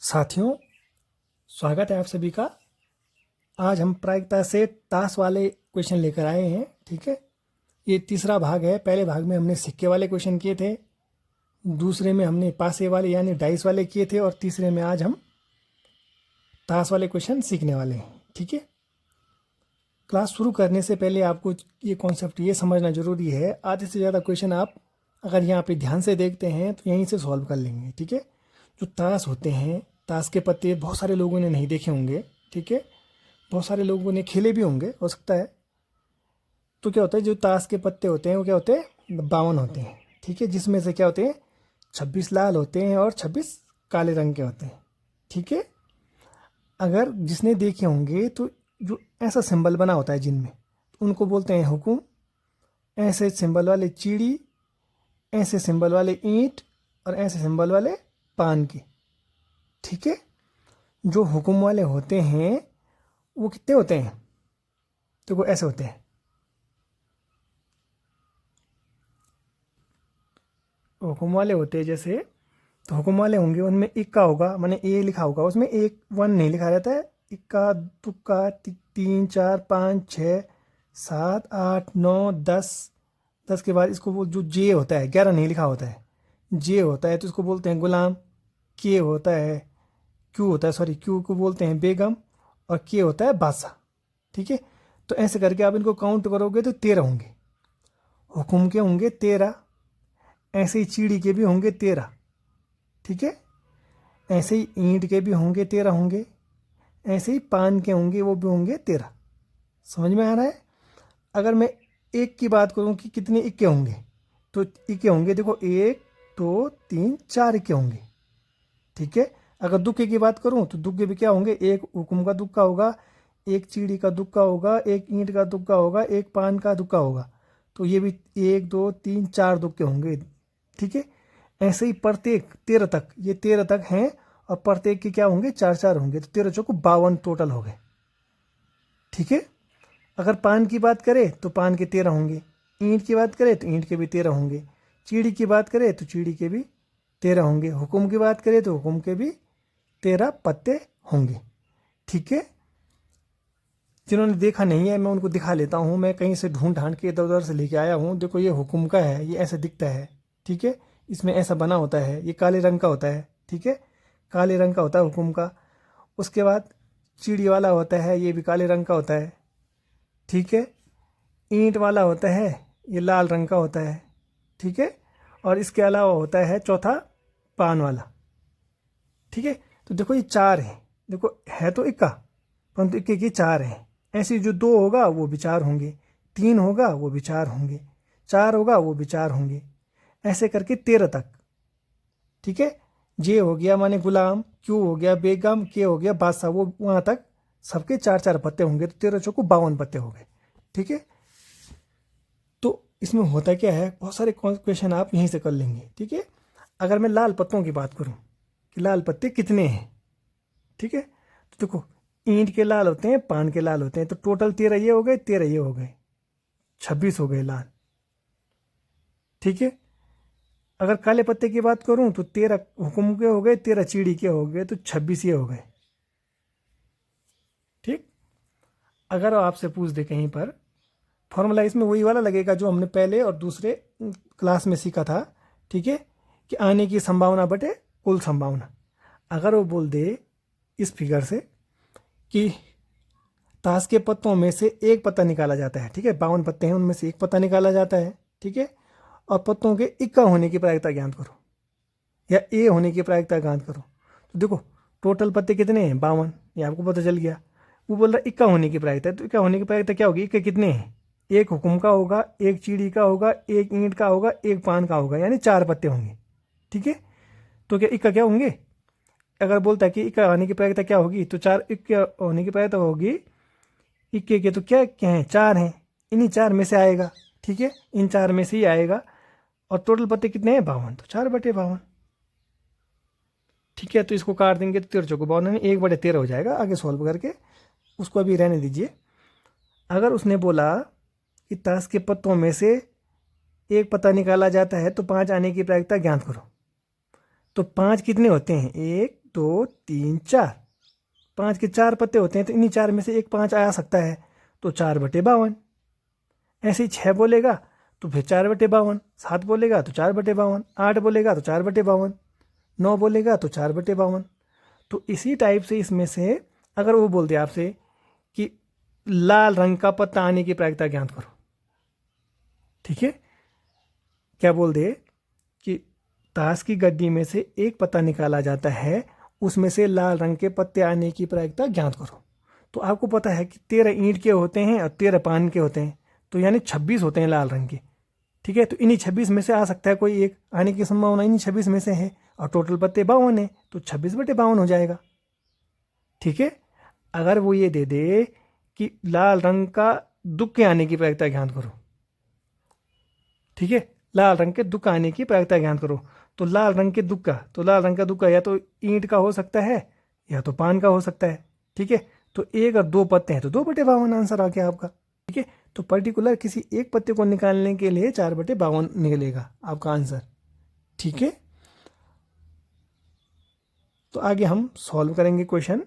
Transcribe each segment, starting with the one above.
साथियों, स्वागत है आप सभी का। आज हम प्रायिकता से ताश वाले क्वेश्चन लेकर आए हैं। ठीक है, ये तीसरा भाग है। पहले भाग में हमने सिक्के वाले क्वेश्चन किए थे, दूसरे में हमने पासे वाले यानी डाइस वाले किए थे, और तीसरे में आज हम ताश वाले क्वेश्चन सीखने वाले हैं। ठीक है, क्लास शुरू करने से पहले आपको ये कॉन्सेप्ट ये समझना ज़रूरी है, आधे से ज़्यादा क्वेश्चन आप अगर यहाँ पे ध्यान से देखते हैं तो यहीं से सॉल्व कर लेंगे। ठीक है, जो ताश होते हैं, ताश के पत्ते बहुत सारे लोगों ने नहीं देखे होंगे। ठीक है, बहुत सारे लोगों ने खेले भी होंगे, हो सकता है। तो क्या होता है, जो ताश के पत्ते होते हैं वो क्या होते हैं, 52 होते हैं। ठीक है, जिसमें से क्या होते हैं, 26 लाल होते हैं और 26 काले रंग के होते हैं। ठीक है, अगर जिसने देखे होंगे तो जो ऐसा सिंबल बना होता है जिनमें, उनको बोलते हैं हुकुम। ऐसे सिंबल वाले चीड़ी, ऐसे सिंबल वाले ईंट, और ऐसे सिंबल वाले पान की। ठीक है, जो हुकुम वाले होते हैं वो कितने होते हैं, तो वो ऐसे होते हैं। हुकुम वाले होते हैं जैसे, तो हुकुम वाले होंगे उनमें इक्का होगा, माने ए लिखा होगा, उसमें एक वन नहीं लिखा रहता है। इक्का दुक्का 3 4 5 6 7 8 9 10। 10 के बाद इसको वो जो जे होता है, 11 नहीं लिखा होता है, जे होता है तो इसको बोलते हैं गुलाम। के होता है, क्यू होता है, सॉरी क्यू को बोलते हैं बेगम, और के होता है बादशाह। ठीक है, तो ऐसे करके आप इनको काउंट करोगे तो 13 होंगे। हुकुम के होंगे 13, ऐसे ही चीड़ी के भी होंगे 13। ठीक है, ऐसे ही ईंट के भी होंगे 13 होंगे, ऐसे ही पान के होंगे वो भी होंगे 13। समझ में आ रहा है। अगर मैं एक की बात करूं कि कितने इक्के होंगे, तो इक्के होंगे, देखो 1 2 3 4 इक्के होंगे। ठीक है, अगर दुक्के की बात करूं तो दुक्के भी क्या होंगे, एक हुकुम का दुक्का होगा, एक चीड़ी का दुक्का होगा, एक ईंट का दुक्का होगा, एक पान का दुक्का होगा। तो ये भी 1 2 3 4 दुक्के होंगे। ठीक है, ऐसे ही प्रत्येक 13 तक, ये 13 तक हैं, और प्रत्येक के क्या होंगे, 4 4 होंगे, तो 13 चौको 52 टोटल हो गए। ठीक है, अगर पान की बात करें तो पान के 13 होंगे, ईंट की बात करें तो ईंट के भी 13 होंगे, चीड़ी की बात करें तो चीड़ी के भी 13 होंगे, हुकुम की बात करें तो हुकुम के भी 13 पत्ते होंगे। ठीक है, जिन्होंने देखा नहीं है मैं उनको दिखा लेता हूँ। मैं कहीं से ढूंढ ढांड के इधर उधर से लेके आया हूँ। देखो ये हुकुम का है, ये ऐसे दिखता है। ठीक है, इसमें ऐसा बना होता है, ये काले रंग का होता है। ठीक है, काले रंग का होता है हुकुम का। उसके बाद चिड़ी वाला होता है, ये भी काले रंग का होता है। ठीक है, ईंट वाला होता है, ये लाल रंग का होता है। ठीक है, और इसके अलावा होता है चौथा पान वाला। ठीक है, तो देखो ये 4 हैं। देखो है तो इक्का, परंतु इक्के की 4 हैं। ऐसे जो 2 होगा वो भी 4 होंगे, 3 होगा वो भी 4 होंगे, 4 होगा वो भी 4 होंगे, ऐसे करके 13 तक। ठीक है, जे हो गया माने गुलाम, क्यू हो गया बेगम, के हो गया बादशाह, वो वहाँ तक सबके 4 4 पत्ते होंगे, तो 13 चौको 52 पत्ते हो गए। ठीक है, तो इसमें होता क्या है, बहुत सारे क्वेश्चन आप यहीं से कर लेंगे। ठीक है, अगर मैं लाल पत्तों की बात करूं कि लाल पत्ते कितने हैं, ठीक है, तो देखो ईंट के लाल होते हैं, पान के लाल होते हैं, तो टोटल 13 ये हो गए, 13 ये हो गए, 26 हो गए लाल। ठीक है, अगर काले पत्ते की बात करूं तो 13 हुकुम के हो गए, 13 चीड़ी के हो गए, तो 26 ये हो गए। ठीक, अगर आपसे पूछ दे कहीं पर, फॉर्मूला इसमें वही वाला लगेगा जो हमने पहले और दूसरे क्लास में सीखा था। ठीक है, कि आने की संभावना बटे कुल संभावना। अगर वो बोल दे इस फिगर से कि ताश के पत्तों में से एक पत्ता निकाला जाता है, ठीक है, 52 पत्ते हैं, उनमें से एक पत्ता निकाला जाता है। ठीक है, और पत्तों के इक्का होने की प्रायिकता ज्ञात करो, या ए होने की प्रायिकता ज्ञात करो। तो देखो टोटल पत्ते कितने हैं, 52, ये आपको पता चल गया। वो बोल रहा है इक्का होने की प्रायिकता, तो इक्का होने की प्रायिकता क्या होगी, इक्के कितने हैं, एक हुकुम का होगा, एक चीड़ी का होगा, एक ईंट का होगा, एक पान का होगा, यानी 4 पत्ते होंगे। ठीक है, तो क्या इक्का क्या होंगे, अगर बोलता है कि इक्का होने की प्रायिकता क्या होगी, तो 4 इक्के होने की प्रायिकता होगी, इक्के के तो क्या क्या हैं, 4 हैं, इन्हीं 4 में से आएगा। ठीक है, इन 4 में से ही आएगा, और टोटल पत्ते कितने हैं, 52, तो 4/52। ठीक है, तो इसको काट देंगे तो 13 चौको 52, 1/13 हो जाएगा। आगे सॉल्व करके उसको अभी रहने दीजिए। अगर उसने बोला कि ताश के पत्तों में से एक पत्ता निकाला जाता है तो 5 आने की प्रायिकता ज्ञात करो, तो 5 कितने होते हैं, 1 दो तीन चार, 5 के 4 पत्ते होते हैं तो इन्हीं 4 में से एक 5 आ सकता है, तो 4/52। ऐसे ही 6 बोलेगा तो फिर 4/52, 7 बोलेगा तो 4/52, 8 बोलेगा तो 4/52, 9 बोलेगा तो 4/52। तो इसी टाइप से इसमें से अगर वो बोल दे आपसे कि लाल रंग का पत्ता आने की प्रायिकता ज्ञात करो, ठीक है, क्या बोल दे कि ताश की गड्डी में से एक पत्ता निकाला जाता है, उसमें से लाल रंग के पत्ते आने की प्रायिकता ज्ञात करो। तो आपको पता है कि 13 ईंट के होते हैं और 13 पान के होते हैं, तो यानी 26 होते हैं लाल रंग के, ठीक है। तो इन्हीं 26 में से आ सकता है कोई एक, आने की संभावना इन्हीं 26 में से है, और टोटल पत्ते 52 है, तो 26/52 हो जाएगा, ठीक है। अगर वो ये दे दे कि लाल रंग का दुक्के आने की प्रायिकता ज्ञात करो, ठीक है, लाल रंग के दुक्का आने की प्रायिकता ज्ञात करो, तो लाल रंग के दुक्का, तो लाल रंग का दुक्का या तो ईंट का हो सकता है या तो पान का हो सकता है, ठीक है। तो 1 और 2 पत्ते हैं तो 2/52 आंसर आ गया आपका, ठीक है। तो पर्टिकुलर किसी एक पत्ते को निकालने के लिए 4/52 निकलेगा आपका आंसर, ठीक है। तो आगे हम सॉल्व करेंगे क्वेश्चन,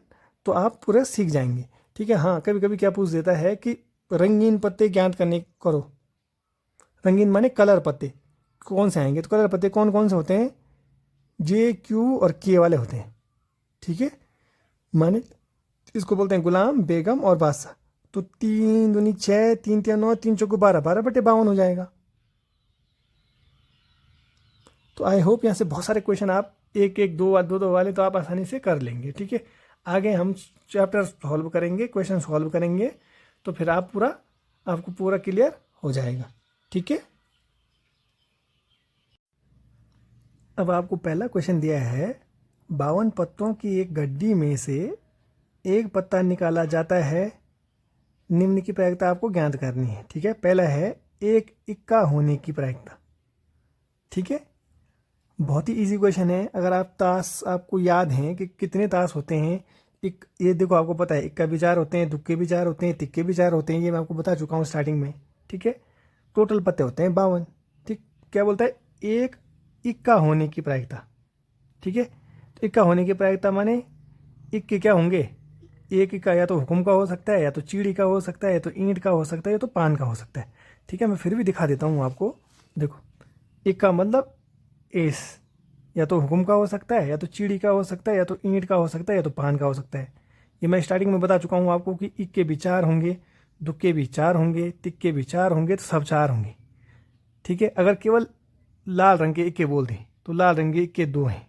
तो आप पूरा सीख जाएंगे, ठीक है। हाँ, कभी कभी क्या पूछ देता है कि रंगीन पत्ते ज्ञात करने करो, रंगीन माने कलर पत्ते कौन से आएंगे, तो कलर पत्ते कौन कौन से होते हैं, J Q और K वाले होते हैं, ठीक है। माने इसको बोलते हैं गुलाम, बेगम और बादशाह। तो 3 दूनी 6, 3 3 9, 3 चौको 12, 12/52 हो जाएगा। तो आई होप यहाँ से बहुत सारे क्वेश्चन आप एक एक दो दो दो वाले तो आप आसानी से कर लेंगे, ठीक है। आगे हम चैप्टर सॉल्व करेंगे, क्वेश्चन सॉल्व करेंगे, तो फिर आपको पूरा क्लियर हो जाएगा, ठीक है। अब आपको पहला क्वेश्चन दिया है, 52 पत्तों की एक गड्डी में से एक पत्ता निकाला जाता है, निम्न की प्रायिकता आपको ज्ञात करनी है, ठीक है। पहला है एक इक्का होने की प्रायिकता, ठीक है। बहुत ही इजी क्वेश्चन है। अगर आप ताश आपको याद हैं कि कितने ताश होते हैं, ये देखो आपको पता है, इक्का भी 4 होते हैं, दुक्के भी 4 होते हैं, तिक्के भी 4 होते हैं, ये मैं आपको बता चुका हूँ स्टार्टिंग में, ठीक है। टोटल पत्ते होते हैं 52, ठीक। क्या बोलता है, एक इक्का होने की प्रायिकता, ठीक है। तो इक्का होने की प्रायिकता माने इक्के क्या होंगे, एक इक्का या तो हुक्म का हो सकता है, या तो चीड़ी का हो सकता है, या तो ईंट का हो सकता है, या तो पान का हो सकता है, ठीक है। मैं फिर भी दिखा देता हूँ आपको, देखो इक्का मतलब एस, या तो हुक्म का हो सकता है, या तो चीड़ी का हो सकता है, या तो ईंट का हो सकता है, या तो पान का हो सकता है। ये मैं स्टार्टिंग में बता चुका हूँ आपको कि इक्के भी 4 होंगे, दुक्के भी 4 होंगे, तिक्के भी 4 होंगे, तो सब 4 होंगे, ठीक है। अगर केवल लाल रंग के इक्के बोल दें तो लाल रंग के इक्के 2 हैं,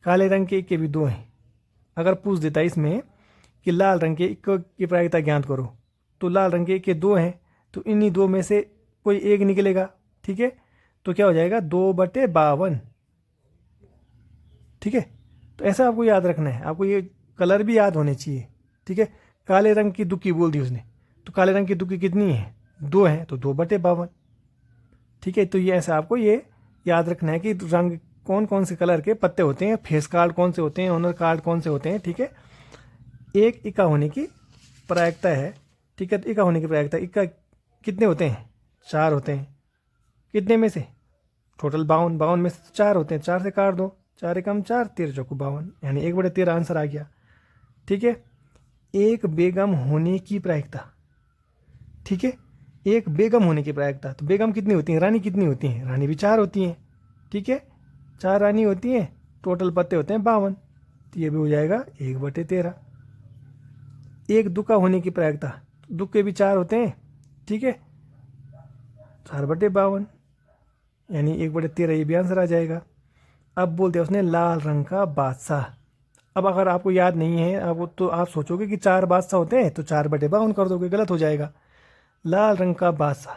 काले रंग के इक्के भी 2 हैं। अगर पूछ देता है इसमें कि लाल रंग के इक्के की प्रायिकता ज्ञात करो, तो लाल रंग के इक्के 2 हैं, तो इन्हीं 2 में से कोई एक निकलेगा, ठीक है। तो क्या हो जाएगा, 2/52, ठीक है। तो ऐसा आपको याद रखना है, आपको ये कलर भी याद होने चाहिए, ठीक है। काले रंग की दुक्की बोल दी उसने, तो काले रंग की दुक्की कितनी है, 2 है, तो 2/52, ठीक है। तो ये ऐसा आपको ये याद रखना है कि रंग कौन कौन से कलर के पत्ते होते हैं, फेस कार्ड कौन से होते हैं, ऑनर कार्ड कौन से होते हैं, ठीक है। एक इक्का होने की प्रायिकता है, ठीक है। तो इक्का होने की प्रायिकता, इक्का कितने होते हैं, 4 होते हैं, कितने में से, टोटल 52 में से 4 होते हैं, 4 से काट दो, 4 एकम 4, 13 चौको 52, यानी 1/13 आंसर आ गया, ठीक है। एक बेगम होने की प्रायिकता, ठीक है, एक बेगम होने की प्रायिकता, तो बेगम कितनी होती हैं, रानी कितनी होती हैं, रानी भी 4 होती हैं, ठीक है, 4 रानी होती हैं, टोटल पत्ते होते हैं 52, तो ये भी हो जाएगा 1/13। एक दुक्का होने की प्रायिकता, दुक्के भी 4 होते हैं, ठीक है, 4/52, यानी 1/13, ये भी आंसर आ जाएगा। अब बोलते हैं उसने लाल रंग का बादशाह। अब अगर आपको याद नहीं है आपको, तो आप सोचोगे कि 4 बादशाह होते हैं, तो 4/52 कर दोगे, गलत हो जाएगा। लाल रंग का बादशाह,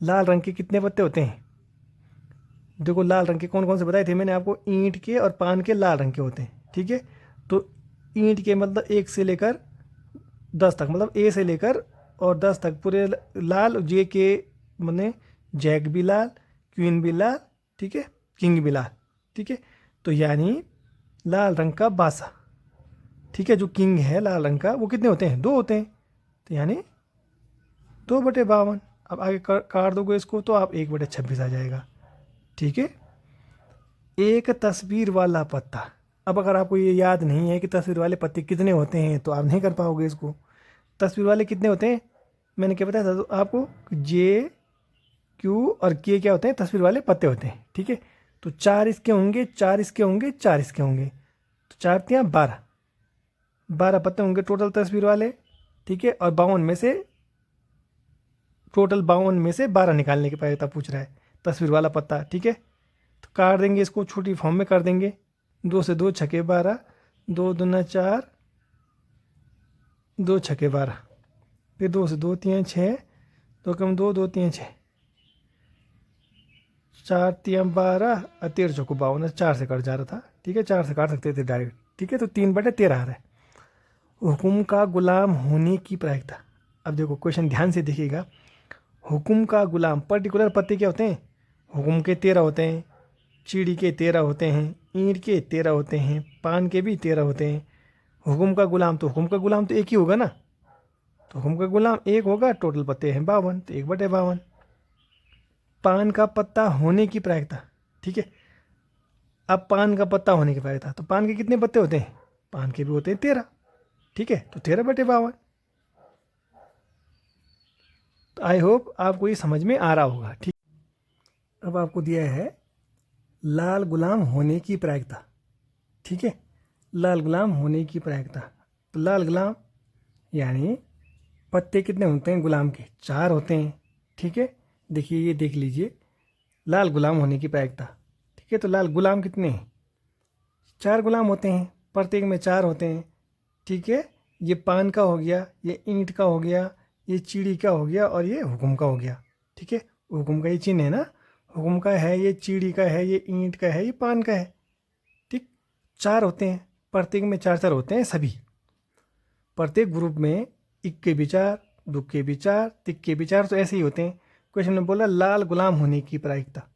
लाल रंग के कितने पत्ते होते हैं, देखो लाल रंग के कौन कौन से बताए थे मैंने आपको, ईंट के और पान के लाल रंग के होते हैं, ठीक है। तो ईंट के मतलब 1 से लेकर 10 तक, मतलब ए से लेकर और 10 तक पूरे लाल, जे के मैंने जैक भी लाल, क्वीन भी लाल, ठीक है, किंग भी लाल, ठीक है। तो यानी लाल रंग का बादशाह, ठीक है, जो किंग है लाल रंग का, वो कितने होते हैं, 2 होते हैं, तो यानी 2/52। अब आगे काट दोगे इसको तो आप 1/26 आ जाएगा, ठीक है। एक तस्वीर वाला पत्ता, अब अगर आपको ये याद नहीं है कि तस्वीर वाले पत्ते कितने होते हैं तो आप नहीं कर पाओगे इसको। तस्वीर वाले कितने होते हैं मैंने क्या बताया था तो आपको, जे क्यू और के क्या होते हैं, तस्वीर वाले पत्ते होते हैं। ठीक है, तो 4 इसके होंगे, 4 इसके होंगे, 4 इसके होंगे, तो 4 तियाँ 12, 12 पत्ते होंगे टोटल तस्वीर वाले। ठीक है, और 52 में से, टोटल 52 में से 12 निकालने की प्रायिकता पूछ रहा है तस्वीर वाला पत्ता। ठीक है, तो काट देंगे इसको, छोटी फॉर्म में कर देंगे। 2 से 2 छके 12, 2 दूना 4, 2 छके 12, फिर 2 से 2 तियाँ 6, 2 कम 2, 2 तियाँ 6, 4 तियाँ 12 और 13 चौको 52, 4 से कट जा रहा था। ठीक है, 4 से काट सकते थे डायरेक्ट। ठीक है, तो 3/13 आ रहा है। हुकुम का गुलाम होने की प्रायिकता। अब देखो क्वेश्चन ध्यान से देखिएगा। हुकुम का गुलाम, पर्टिकुलर पत्ते क्या होते हैं, हुकुम के 13 होते हैं, चीड़ी के 13 होते हैं, ईंट के 13 होते हैं, पान के भी 13 होते हैं। हुकुम का गुलाम, तो हुकुम का गुलाम तो एक ही होगा ना, तो हुकुम का गुलाम एक होगा, टोटल पत्ते हैं 52, तो 1/52। पान का पत्ता होने की प्रायिकता। ठीक है, अब पान का पत्ता होने की प्रायिकता, तो पान के कितने पत्ते होते हैं, पान के भी होते हैं 13। ठीक है, तो 13/52। तो आई होप आपको ये समझ में आ रहा होगा। ठीक, अब आपको दिया है लाल गुलाम होने की प्रायिकता। ठीक है, लाल गुलाम होने की प्रायिकता, तो लाल गुलाम यानी पत्ते कितने होते हैं गुलाम के, 4 होते हैं। ठीक है, देखिए ये देख लीजिए लाल गुलाम होने की प्रायिकता। ठीक है, तो लाल गुलाम कितने हैं, 4 गुलाम होते हैं, प्रत्येक में 4 होते हैं। ठीक है, ये पान का हो गया, ये ईंट का हो गया, ये चीड़ी का हो गया, और ये हुकुम का हो गया। ठीक है, हुकुम का ये चिन्ह है ना, हुकुम का है, ये चीड़ी का है, ये ईंट का है, ये पान का है। ठीक, 4 होते हैं, प्रत्येक में 4 4 होते हैं सभी। प्रत्येक ग्रुप में इक्के भी 4, दुक्के भी 4, तिक्के भी 4, तो ऐसे ही होते हैं। क्वेश्चन में बोला लाल गुलाम होने की प्रायिकता।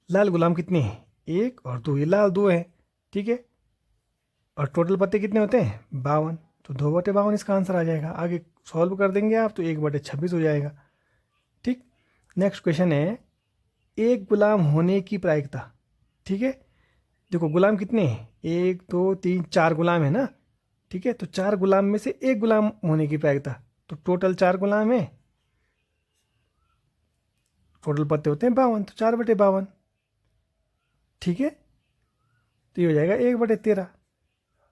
लाल गुलाम कितने हैं, 1 और 2, ये लाल 2 है। ठीक है, और टोटल पत्ते कितने होते हैं, 52, तो 2/52 इसका आंसर आ जाएगा। आगे सॉल्व कर देंगे आप तो 1/26 हो जाएगा। ठीक, नेक्स्ट क्वेश्चन है एक गुलाम होने की प्रायिकता। ठीक है, देखो गुलाम कितने हैं, 1 2 3 4 गुलाम है ना। ठीक है, तो 4 गुलाम में से एक गुलाम होने की प्रायिकता, तो टोटल 4 गुलाम है, टोटल पत्ते होते हैं 52, तो 4/52। ठीक है, तो ये हो जाएगा 1/13,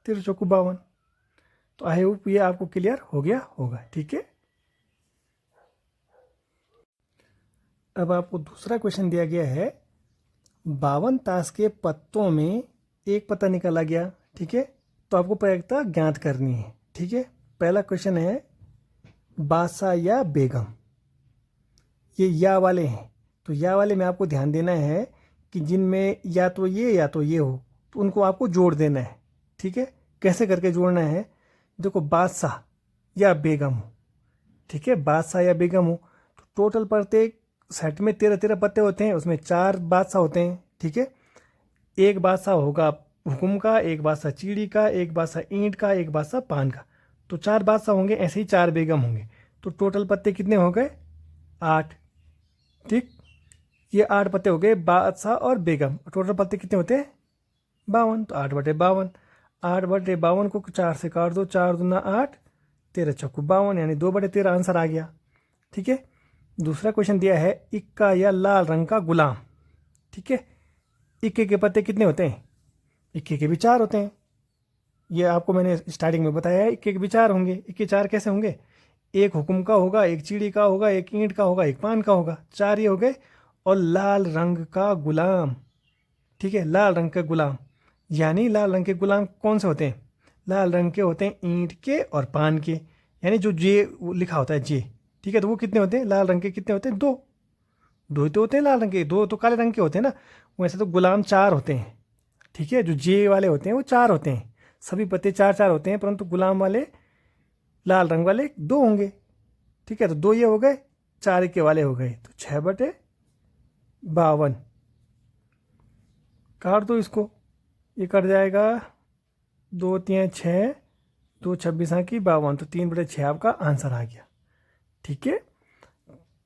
13 चौको 52। तो आई होप ये आपको क्लियर हो गया होगा। ठीक है, अब आपको दूसरा क्वेश्चन दिया गया है 52 ताश के पत्तों में एक पत्ता निकाला गया। ठीक है, तो आपको प्रायिकता ज्ञात करनी है। ठीक है, पहला क्वेश्चन है बादशाह या बेगम, ये या वाले हैं, तो या वाले में आपको ध्यान देना है कि जिनमें या तो ये हो, तो उनको आपको जोड़ देना है। ठीक है, कैसे करके जोड़ना है, देखो बादशाह या बेगम हो। ठीक है, बादशाह या बेगम हो, तो टोटल प्रत्येक सेट में 13 पत्ते होते हैं, उसमें 4 बादशाह होते हैं। ठीक है, एक बादशाह होगा हुकुम का, एक बादशाह चीड़ी का, एक बादशाह ईंट का, एक बादशाह पान का, तो 4 बादशाह होंगे, ऐसे ही 4 बेगम होंगे। तो टोटल पत्ते कितने हो गए, 8। ठीक, ये 8 पत्ते हो गए बादशाह और बेगम, टोटल पत्ते कितने होते हैं 52, तो 8/52। 8/52 को 4 से काट दो, 4 दूना 8, 13 चौको 52, यानी 2/13 आंसर आ गया। ठीक है, दूसरा क्वेश्चन दिया है इक्का या लाल रंग का गुलाम। ठीक है, इक्के के पत्ते कितने होते हैं, इक्के के भी 4 होते हैं। ये आपको मैंने स्टार्टिंग में बताया है, इक्के के भी 4 होंगे। इक्के 4 कैसे होंगे, एक हुकुम का होगा, एक चीड़ी का होगा, एक ईंट का होगा, एक पान का होगा, 4 ये हो गए। और लाल रंग का गुलाम, ठीक है, लाल रंग का गुलाम, यानी लाल रंग के गुलाम कौन से होते हैं, लाल रंग के होते हैं ईंट के और पान के, यानी जो जे लिखा होता है जे। ठीक है, तो वो कितने होते हैं लाल रंग के, कितने होते हैं, 2 2 ही तो होते हैं लाल रंग के, 2 तो काले रंग के होते हैं ना। वैसे तो गुलाम 4 होते हैं। ठीक है, जो जे वाले होते हैं वो 4 होते हैं, सभी पत्ते 4 4 होते हैं, परंतु गुलाम वाले लाल रंग वाले 2 होंगे। ठीक है, तो 2 ये हो गए, 4 के वाले हो गए, तो 6/52। काट दो इसको, ये कट जाएगा, 2 3 6, 2 26 की 52, तो 3/6 आपका आंसर आ गया। ठीक है,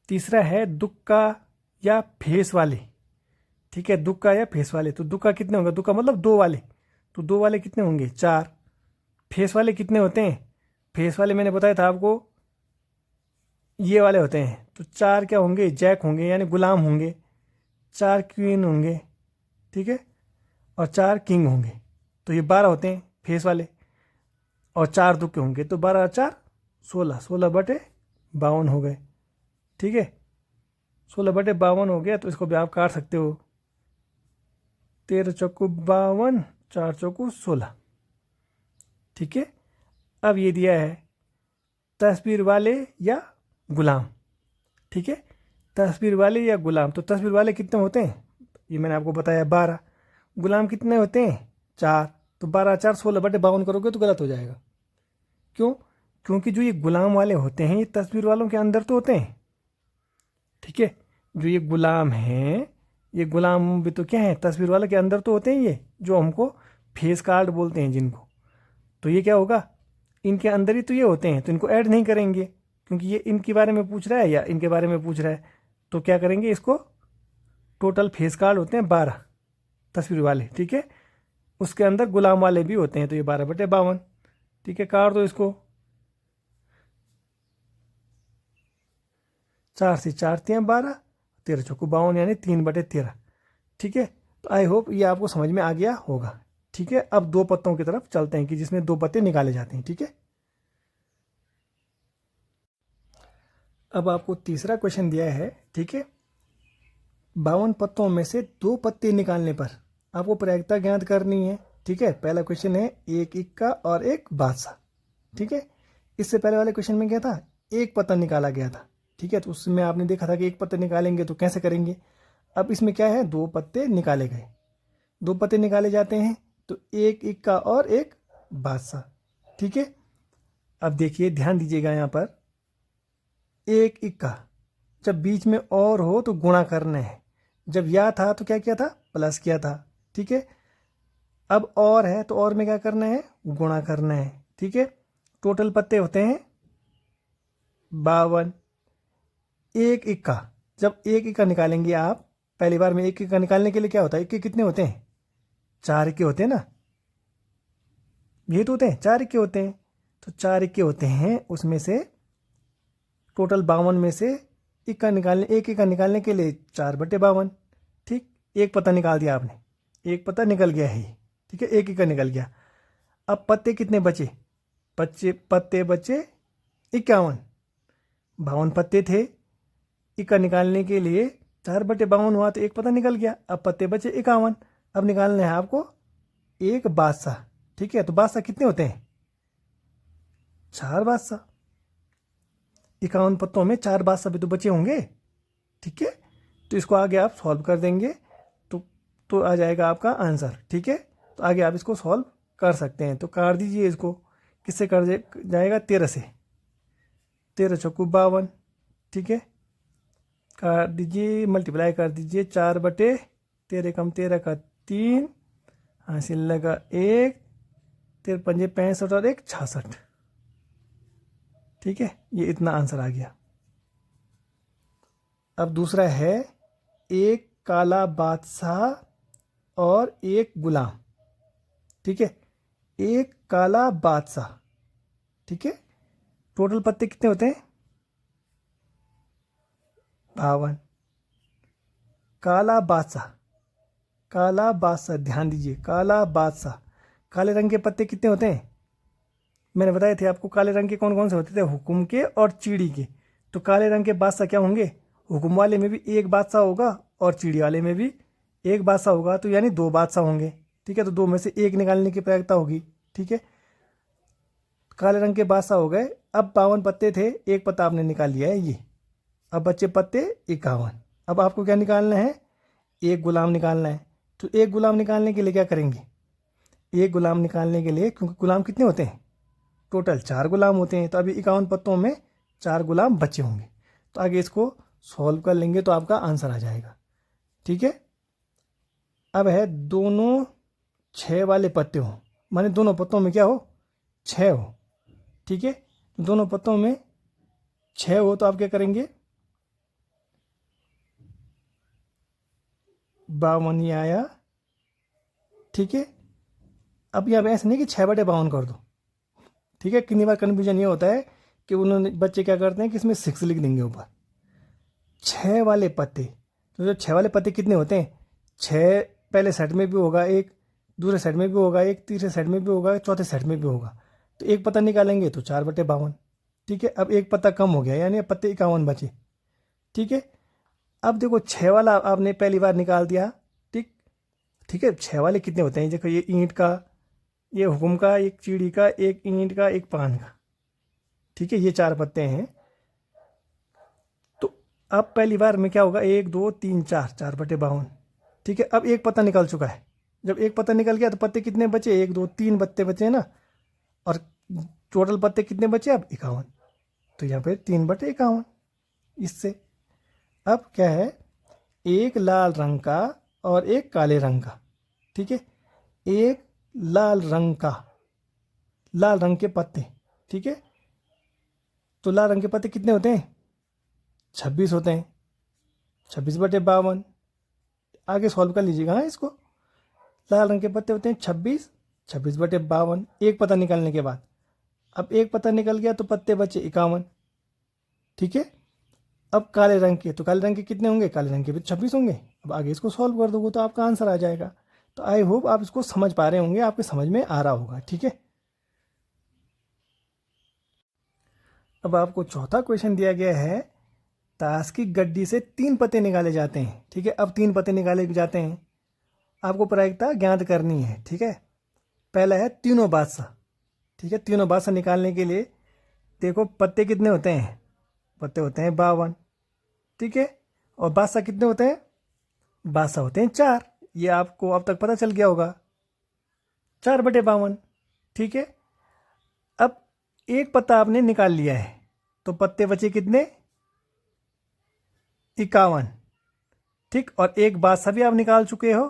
तीसरा है दुक्का या फेस वाले। ठीक है, दुक्का या फेस वाले, तो दुक्का कितने होंगे, दुक्का मतलब 2 वाले, तो 2 वाले कितने होंगे 4। फेस वाले कितने होते हैं, फेस वाले मैंने बताया था आपको ये वाले होते हैं। तो 4 क्या होंगे, जैक होंगे यानी गुलाम होंगे, 4 क्वीन होंगे, ठीक है, और 4 किंग होंगे। तो ये 12 होते हैं फेस वाले, और 4 तुक्के होंगे, तो 12 4 16, 16/52 हो गए, ठीक है। 16/52 हो गया, तो इसको भी आप काट सकते हो। 13 चौको 52, 4 चौको 16, ठीक है। अब ये दिया है तस्वीर वाले या गुलाम, ठीक है, तस्वीर वाले या गुलाम। तो तस्वीर वाले कितने होते हैं, ये मैंने आपको बताया 12। गुलाम कितने होते हैं 4। तो 12 4 16/52 करोगे तो गलत हो जाएगा। क्यों, क्योंकि जो ये गुलाम वाले होते हैं ये तस्वीर वालों के अंदर तो होते हैं, ठीक है। जो ये गुलाम हैं, ये गुलाम भी तो क्या है, तस्वीर वाले के अंदर तो होते हैं, ये जो हमको फेस कार्ड बोलते हैं जिनको। तो ये क्या होगा, इनके अंदर ही तो ये होते हैं, तो इनको ऐड नहीं करेंगे क्योंकि ये इनके बारे में पूछ रहा है या इनके बारे में पूछ रहा है। तो क्या करेंगे, इसको टोटल फेस कार्ड होते हैं 12 तस्वीर वाले, ठीक है। उसके अंदर गुलाम वाले भी होते हैं, तो ये 12/52, ठीक है। काट दो इसको, 4 से 4 3 12, 13 चौको 52 यानी 3/13, ठीक है। तो आई होप ये आपको समझ में आ गया होगा, ठीक है। अब 2 पत्तों की तरफ चलते हैं कि जिसमें 2 पत्ते निकाले जाते हैं, ठीक है। अब आपको तीसरा क्वेश्चन दिया है, ठीक है। 52 पत्तों में से 2 पत्ते निकालने पर आपको प्रायिकता ज्ञात करनी है, ठीक है। पहला क्वेश्चन है एक इक्का और एक बादशाह, ठीक है। इससे पहले वाले क्वेश्चन में क्या था, एक पत्ता निकाला गया था, ठीक है। तो उसमें आपने देखा था कि एक पत्ता निकालेंगे तो कैसे करेंगे। अब इसमें क्या है, 2 पत्ते निकाले गए, 2 पत्ते निकाले जाते हैं, तो एक इक्का और एक बादशाह, ठीक है। अब देखिए ध्यान दीजिएगा यहाँ पर, एक इक्का जब बीच में और हो तो गुणा करना है, जब या था तो क्या किया था, प्लस किया था, ठीक है। अब और है तो और में क्या करना है, गुणा करना है, ठीक है। टोटल पत्ते होते हैं 52। एक इक्का, जब एक इक्का निकालेंगे आप पहली बार में, एक इक्का निकालने के लिए क्या होता है, इक्के कितने होते हैं, 4 इक्के होते हैं ना, ये तो होते हैं 4 इक्के होते हैं। तो 4 इक्के होते हैं, उसमें से टोटल 52 में से इक्का निकालने, एक इक्का निकालने के लिए 4/52, ठीक। एक पत्ता निकाल दिया आपने, एक पत्ता निकल गया है, ठीक है, एक इक्का निकल गया। अब पत्ते कितने बचे, पत्ते बचे 51। 52 पत्ते थे, इक्का निकालने के लिए 4/52 हुआ तो एक पत्ता निकल गया। अब पत्ते बचे 51। अब निकालना है आपको एक बादशाह, ठीक है। तो बादशाह कितने होते हैं, 4 बादशाह। 51 पत्तों में 4 बादशाह भी तो बचे होंगे, ठीक है। तो इसको आगे आप सॉल्व कर देंगे तो आ जाएगा आपका आंसर, ठीक है। तो आगे आप इसको सॉल्व कर सकते हैं। तो काट दीजिए इसको, किससे कर जाएगा, 13 से, 13 चौको 52, ठीक है। काट दीजिए, मल्टीप्लाई कर दीजिए, 4/13 कम 13 का 3, हासिल लगा 1, 13 पंजे 65 और 1 66, ठीक है। ये इतना आंसर आ गया। अब दूसरा है एक काला बादशाह और एक गुलाम, ठीक है। एक काला बादशाह, ठीक है। टोटल पत्ते कितने होते हैं, 52। काला बादशाह, काला बादशाह, ध्यान दीजिए, काला बादशाह, काले रंग के पत्ते कितने होते हैं, मैंने बताए थे आपको काले रंग के कौन कौन से होते थे, हुकुम के और चिड़ी के। तो काले रंग के बादशाह क्या होंगे, हुकुम वाले में भी एक बादशाह होगा और चिड़ी वाले में भी एक बादशाह होगा, तो यानी 2 बादशाह होंगे, ठीक है। तो 2 में से एक निकालने की प्रायिकता होगी, ठीक है। काले रंग के बादशाह हो गए। अब 52 पत्ते थे, एक पत्ता आपने निकाल लिया है ये, अब बच्चे पत्ते 51। अब आपको क्या निकालना है, एक गुलाम निकालना है। तो एक गुलाम निकालने के लिए क्या करेंगे, एक गुलाम निकालने के लिए, क्योंकि गुलाम कितने होते हैं, टोटल 4 गुलाम होते हैं, तो अभी 51 पत्तों में 4 गुलाम बचे होंगे। तो आगे इसको सॉल्व कर लेंगे तो आपका आंसर आ जाएगा, ठीक है। अब है दोनों 6 वाले पत्ते हो, माने दोनों पत्तों में क्या हो, 6 हो, ठीक है। दोनों पत्तों में 6 हो तो आप क्या करेंगे, 52 ये आया, ठीक है। अब यहाँ पे ऐसे नहीं कि 6/52 कर दो, ठीक है। कितनी बार कन्फ्यूजन ये होता है कि उन्होंने बच्चे क्या करते हैं कि इसमें 6 लिख देंगे ऊपर, 6 वाले पत्ते। तो जो 6 वाले पत्ते कितने होते हैं, 6 पहले सेट में भी होगा एक, दूसरे सेट में भी होगा एक, तीसरे सेट में भी होगा, चौथे सेट में भी होगा। तो एक पत्ता निकालेंगे तो 4/52, ठीक है। अब एक पत्ता कम हो गया, यानी अब पत्ते 51 बचे, ठीक है। अब देखो 6 वाला आपने पहली बार निकाल दिया, ठीक, ठीक है। 6 वाले कितने होते हैं, देखो ये ईंट का, ये हुकुम का, एक चीड़ी का, एक ईंट का, एक पान का, ठीक है। ये 4 पत्ते हैं। तो अब पहली बार में क्या होगा, 1 2 3 4, 4/52, ठीक है। अब एक पत्ता निकल चुका है, जब एक पत्ता निकल गया तो पत्ते कितने बचे, 1 2 3 पत्ते बचे ना, और टोटल पत्ते कितने बचे अब 51। तो यहाँ पे 3/51 इससे। अब क्या है, एक लाल रंग का और एक काले रंग का, ठीक है। एक लाल रंग का, लाल रंग के पत्ते, ठीक है। तो लाल रंग के पत्ते कितने होते हैं, 26 होते हैं, 26/52। आगे सॉल्व कर लीजिएगा हाँ इसको। लाल रंग के पत्ते होते हैं 26, 26/52 एक पत्ता निकालने के बाद। अब एक पत्ता निकल गया तो पत्ते बचे 51, ठीक है। अब काले रंग के, तो काले रंग के कितने होंगे, काले रंग के भी 26 होंगे। अब आगे इसको सॉल्व कर दोगे तो आपका आंसर आ जाएगा। तो आई होप आप इसको समझ पा रहे होंगे, आपके समझ में आ रहा होगा, ठीक है। अब आपको चौथा क्वेश्चन दिया गया है, ताश की गड्डी से 3 पत्ते निकाले जाते हैं, ठीक है। अब 3 पत्ते निकाले जाते हैं, आपको प्रायिकता ज्ञात करनी है, ठीक है। पहला है तीनों बादशाह, ठीक है। तीनों बादशाह निकालने के लिए देखो पत्ते कितने होते हैं, पत्ते होते हैं 52, ठीक है। और बादशाह कितने होते हैं, बादशाह होते हैं 4, ये आपको अब तक पता चल गया होगा, 4/52, ठीक है। अब एक पत्ता आपने निकाल लिया है तो पत्ते बचे कितने, 51, ठीक। और एक बादशाह भी आप निकाल चुके हो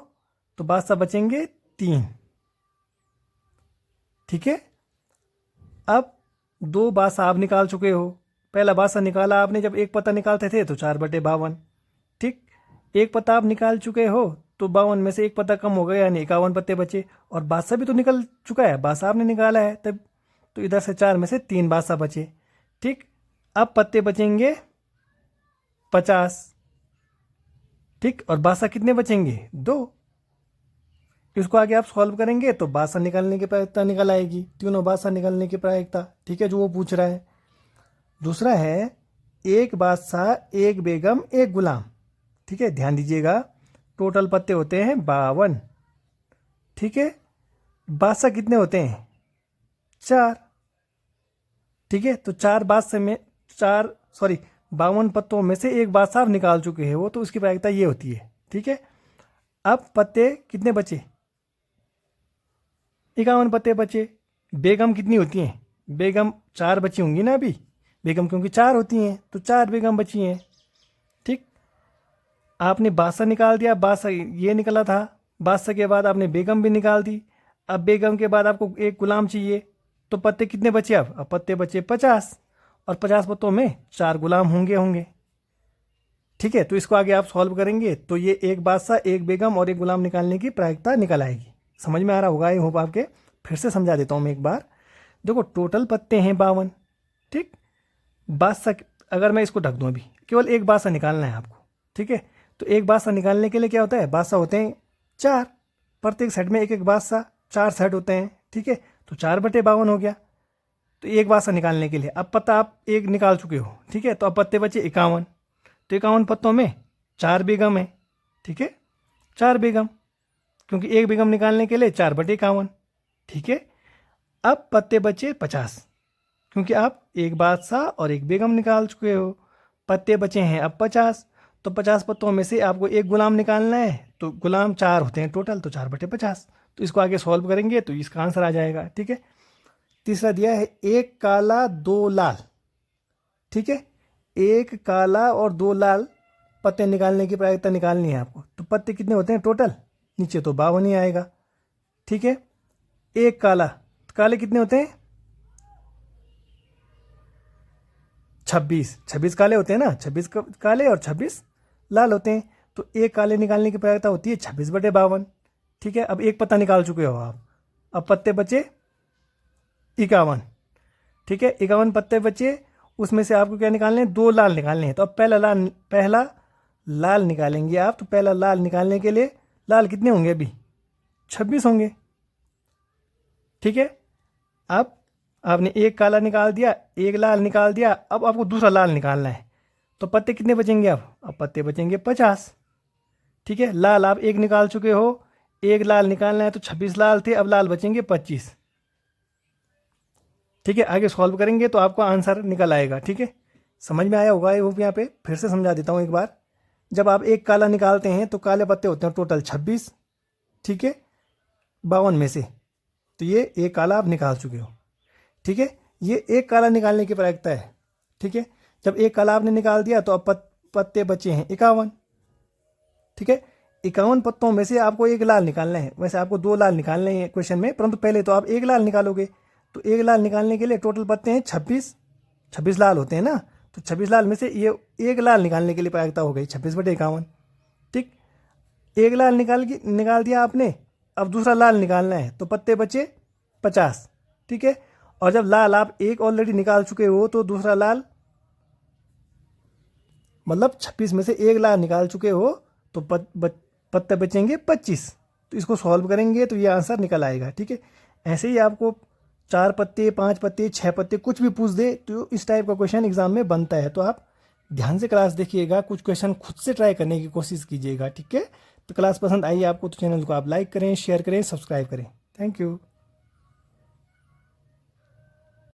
तो बादशाह बचेंगे 3, ठीक है। अब 2 बादशाह आप निकाल चुके हो, पहला बादशाह निकाला आपने जब एक पत्ता निकालते थे तो 4/52, ठीक। एक पत्ता आप निकाल चुके हो तो 52 में से एक पत्ता कम हो गया, यानी 51 पत्ते बचे। और बादशाह भी तो निकल चुका है, बादशाह आपने निकाला है तब, तो इधर से 4 में से 3 बादशाह बचे, ठीक। अब पत्ते बचेंगे 50, ठीक। और बादशाह कितने बचेंगे, 2। इसको आगे आप सॉल्व करेंगे तो बादशाह निकालने की प्रायिकता निकल आएगी, तीनों बादशाह निकालने की प्रायिकता, ठीक है, जो वो पूछ रहा है। दूसरा है एक बादशाह, एक बेगम, एक गुलाम, ठीक है। ध्यान दीजिएगा, टोटल पत्ते होते हैं 52, ठीक है। बादशाह कितने होते हैं, 4, ठीक है। तो 4 बादशाह में 52 पत्तों में से एक बादशाह आप निकाल चुके हैं वो, तो उसकी प्रायिकता ये होती है, ठीक है। अब पत्ते कितने बचे, 51 पत्ते बचे। बेगम कितनी होती हैं, बेगम 4 बची होंगी ना अभी, बेगम क्योंकि 4 होती हैं तो 4 बेगम बची हैं, ठीक। आपने बादशाह निकाल दिया, बादशाह ये निकला था, बादशाह के बाद आपने बेगम भी निकाल दी। अब बेगम के बाद आपको एक गुलाम चाहिए, तो पत्ते कितने बचे, अब पत्ते बचे 50, और 50 पत्तों में 4 गुलाम होंगे, ठीक है। तो इसको आगे आप सॉल्व करेंगे तो ये एक बादशाह, एक बेगम और एक गुलाम निकालने की प्रायिकता निकल आएगी। समझ में आ रहा होगा, आई होप आपके। फिर से समझा देता हूँ मैं एक बार। देखो टोटल पत्ते हैं 52, ठीक। बादशाह, अगर मैं इसको ढक दूँ अभी, केवल एक बादशाह निकालना है आपको, ठीक है। तो एक बादशाह निकालने के लिए क्या होता है, बादशाह होते हैं 4, प्रत्येक सेट में एक एक बादशाह, 4 सेट होते हैं, ठीक है। तो 4/52 हो गया। तो एक बादशाह निकालने के लिए अब पत्ता आप एक निकाल चुके हो, ठीक है। तो अब पत्ते बचे 51, तो 51 पत्तों में 4 बेगम है, ठीक है, 4 बेगम, क्योंकि एक बेगम निकालने के लिए 4/51, ठीक है। अब पत्ते बचे 50, क्योंकि आप एक बादशाह और एक बेगम निकाल चुके हो, पत्ते बचे हैं अब 50। तो 50 पत्तों में से आपको एक गुलाम निकालना है, तो गुलाम 4 होते हैं टोटल, तो 4/50। तो इसको आगे सॉल्व करेंगे तो इसका आंसर आ जाएगा, ठीक है। तीसरा दिया है एक काला 2 लाल, ठीक है। एक काला और 2 लाल पत्ते निकालने की प्रायिकता निकालनी है आपको। तो पत्ते कितने होते हैं टोटल, नीचे तो 52 ही आएगा, ठीक है। एक काला, काले कितने होते हैं, 26 काले होते हैं ना, 26 काले और 26 लाल होते हैं। तो एक काले निकालने की प्रायिकता होती है 26/52, ठीक है। अब एक पत्ता निकाल चुके हो आप, अब पत्ते बचे 51। ठीक है, 51 पत्ते बचे, उसमें से आपको क्या निकालने हैं, 2 लाल निकालने हैं। तो अब पहला लाल निकालेंगे आप। तो पहला लाल निकालने के लिए लाल कितने होंगे, अभी 26 होंगे। ठीक है, अब आपने एक काला निकाल दिया, एक लाल निकाल दिया, अब आपको दूसरा लाल निकालना है। तो पत्ते कितने बचेंगे अब पत्ते बचेंगे 50। ठीक है, लाल आप एक निकाल चुके हो, एक लाल निकालना है, तो 26 लाल थे, अब लाल बचेंगे 25। ठीक है, आगे सॉल्व करेंगे तो आपको आंसर निकल आएगा। ठीक है, समझ में आया होगा ये। यहाँ पे फिर से समझा देता हूँ एक बार। जब आप एक काला निकालते हैं तो काले पत्ते होते हैं टोटल 26। ठीक है, 52 में से, तो ये एक काला आप निकाल चुके हो। ठीक है, ये एक काला निकालने की प्रायिकता है। ठीक है, जब एक काला आपने निकाल दिया तो अब पत्ते बचे हैं 51। ठीक है, 51 पत्तों में से आपको एक लाल निकालना है। वैसे आपको 2 लाल निकालने हैं क्वेश्चन में, परंतु पहले तो आप एक लाल निकालोगे। तो एक लाल निकालने के लिए टोटल पत्ते हैं 26 लाल होते हैं ना। तो 26 लाल में से ये एक लाल निकालने के लिए प्रायिकता हो गई 26/51। ठीक, एक लाल निकाल दिया आपने, अब दूसरा लाल निकालना है, तो पत्ते बचे 50। ठीक है, और जब लाल आप एक ऑलरेडी निकाल चुके हो तो दूसरा लाल, मतलब 26 में से एक लाल निकाल चुके हो तो पत्ते बचेंगे 25। तो इसको सॉल्व करेंगे तो ये आंसर निकल आएगा। ठीक है, ऐसे ही आपको 4 पत्ते, 5 पत्ते, 6 पत्ते कुछ भी पूछ दे तो इस टाइप का क्वेश्चन एग्जाम में बनता है। तो आप ध्यान से क्लास देखिएगा, कुछ क्वेश्चन खुद से ट्राई करने की कोशिश कीजिएगा। ठीक है, तो क्लास पसंद आई आपको तो चैनल को आप लाइक करें, शेयर करें, सब्सक्राइब करें। Thank you.